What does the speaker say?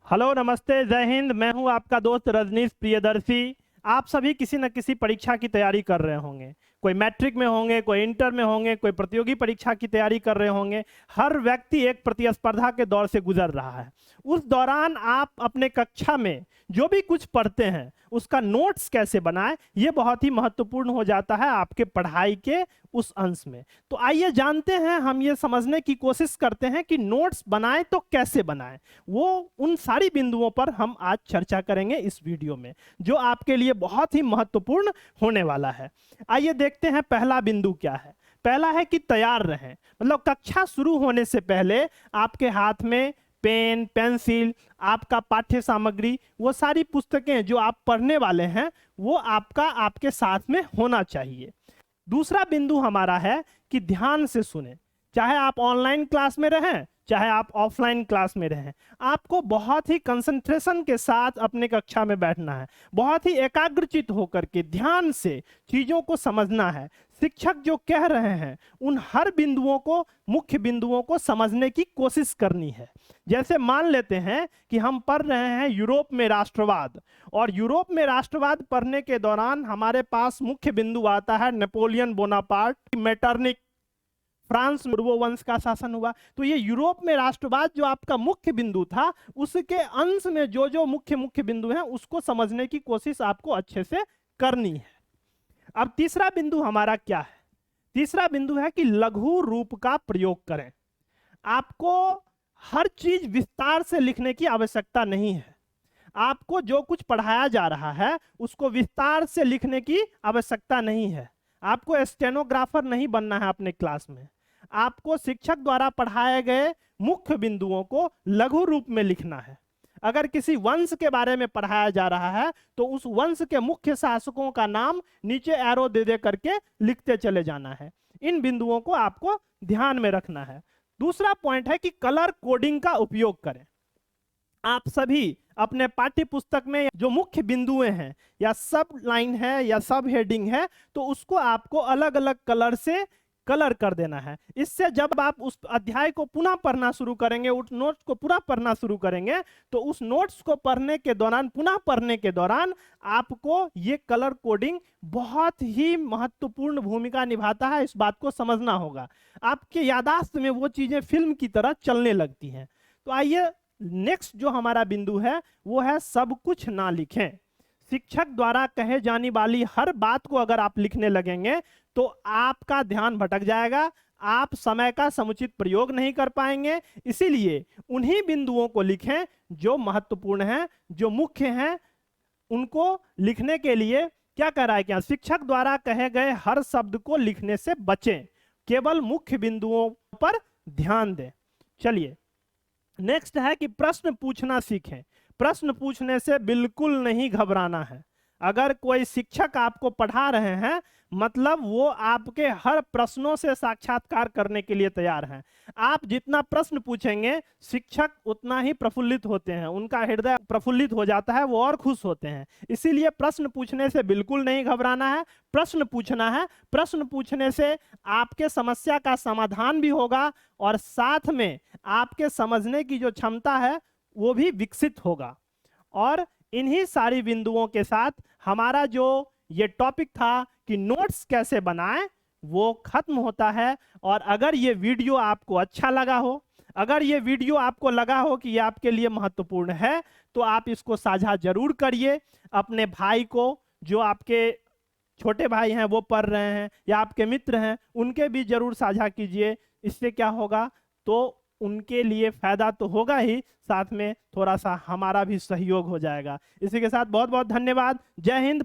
Hello, नमस्ते, जय हिंद। मैं हूं आपका दोस्त रजनीश प्रियदर्शी। आप सभी किसी न किसी परीक्षा की तैयारी कर रहे होंगे। कोई मैट्रिक में होंगे, कोई इंटर में होंगे, कोई प्रतियोगी परीक्षा की तैयारी कर रहे होंगे। हर व्यक्ति एक प्रतिस्पर्धा के दौर से गुजर रहा है। उस दौरान आप अपने कक्षा में जो भी कुछ पढ़ते हैं उसका नोट्स कैसे बनाएं, ये बहुत ही महत्वपूर्ण हो जाता है आपके पढ़ाई के उस अंश में। तो आइए जानते हैं, हम ये समझने की कोशिश करते हैं कि नोट्स बनाएं तो कैसे बनाएं। वो उन सारी बिंदुओं पर हम आज चर्चा करेंगे इस वीडियो में, जो आपके लिए बहुत ही महत्वपूर्ण होने वाला है। आइए देखते हैं पहला बिंदु क्या है। पहला है कि तैयार रहें। मतलब कक्षा शुरू होने से पहले आपके हाथ में पेन, पेंसिल, आपका पाठ्य सामग्री, वो सारी पुस्तकें जो आप पढ़ने वाले हैं वो आपके साथ में होना चाहिए। दूसरा बिंदु हमारा है कि ध्यान से सुने। चाहे आप ऑनलाइन क्लास में रहें, चाहे आप ऑफलाइन क्लास में रहें, आपको बहुत ही कंसंट्रेशन के साथ अपने कक्षा में बैठना है। बहुत ही एकाग्रचित होकर के ध्यान से चीजों को समझना है। शिक्षक जो कह रहे हैं उन हर बिंदुओं को, मुख्य बिंदुओं को समझने की कोशिश करनी है। जैसे मान लेते हैं कि हम पढ़ रहे हैं यूरोप में राष्ट्रवाद, और यूरोप में राष्ट्रवाद पढ़ने के दौरान हमारे पास मुख्य बिंदु आता है नेपोलियन बोनापार्ट, मेटरनिक, फ्रांस में वो वंश का शासन हुआ। तो ये यूरोप में राष्ट्रवाद जो आपका मुख्य बिंदु था, उसके अंश में जो जो मुख्य मुख्य बिंदु हैं उसको समझने की कोशिश आपको अच्छे से करनी है। अब तीसरा बिंदु हमारा क्या है? तीसरा बिंदु है कि लघु रूप का प्रयोग करें। आपको हर चीज विस्तार से लिखने की आवश्यकता नहीं है। आपको जो कुछ पढ़ाया जा रहा है उसको विस्तार से लिखने की आवश्यकता नहीं है। आपको स्टेनोग्राफर नहीं बनना है अपने क्लास में। आपको शिक्षक द्वारा पढ़ाए गए मुख्य बिंदुओं को लघु रूप में लिखना है। अगर किसी वंश के बारे में पढ़ाया जा रहा है तो उस वंश के मुख्य शासकों का नाम नीचे एरो दे दे करके लिखते चले जाना है। इन बिंदुओं को आपको ध्यान में रखना है। दूसरा पॉइंट है कि कलर कोडिंग का उपयोग करें। आप सभी अपने पाठ्य पुस्तक में जो मुख्य बिंदुएं हैं या सब लाइन है या सब हेडिंग है, तो उसको आपको अलग अलग कलर से कलर कर देना है। इससे जब आप उस अध्याय को पुनः पढ़ना शुरू करेंगे, उस नोट्स को पूरा पढ़ना शुरू करेंगे, तो उस नोट्स को पढ़ने के दौरान, पुनः पढ़ने के दौरान आपको ये कलर कोडिंग बहुत ही महत्वपूर्ण भूमिका निभाता है। इस बात को समझना होगा। आपके याददाश्त में वो चीजें फिल्म की तरह चलने लगती हैं। तो आइए नेक्स्ट जो हमारा बिंदु है वो है सब कुछ ना लिखें। शिक्षक द्वारा कहे जाने वाली हर बात को अगर आप लिखने लगेंगे तो आपका ध्यान भटक जाएगा, आप समय का समुचित प्रयोग नहीं कर पाएंगे। इसीलिए उन्हीं बिंदुओं को लिखें जो महत्वपूर्ण हैं, जो मुख्य हैं। उनको लिखने के लिए क्या कह रहा है, क्या शिक्षक द्वारा कहे गए हर शब्द को लिखने से बचें, केवल मुख्य बिंदुओं पर ध्यान दें। चलिए नेक्स्ट है कि प्रश्न पूछना सीखें। प्रश्न पूछने से बिल्कुल नहीं घबराना है। अगर कोई शिक्षक आपको पढ़ा रहे हैं मतलब वो आपके हर प्रश्नों से साक्षात्कार करने के लिए तैयार हैं। आप जितना प्रश्न पूछेंगे शिक्षक उतना ही प्रफुल्लित होते हैं, उनका हृदय प्रफुल्लित हो जाता है, वो और खुश होते हैं। इसीलिए प्रश्न पूछने से बिल्कुल नहीं घबराना है, प्रश्न पूछना है। प्रश्न पूछने से आपके समस्या का समाधान भी होगा और साथ में आपके समझने की जो क्षमता है वो भी विकसित होगा। और इन्हीं सारी बिंदुओं के साथ हमारा जो ये टॉपिक था कि नोट्स कैसे बनाएं वो खत्म होता है। और अगर ये वीडियो आपको अच्छा लगा हो, अगर ये वीडियो आपको लगा हो कि ये आपके लिए महत्वपूर्ण है, तो आप इसको साझा जरूर करिए। अपने भाई को, जो आपके छोटे भाई हैं वो पढ़ रहे हैं, या आपके मित्र हैं, उनके भी जरूर साझा कीजिए। इससे क्या होगा, तो उनके लिए फायदा तो होगा ही, साथ में थोड़ा सा हमारा भी सहयोग हो जाएगा। इसी के साथ बहुत बहुत धन्यवाद। जय हिंद।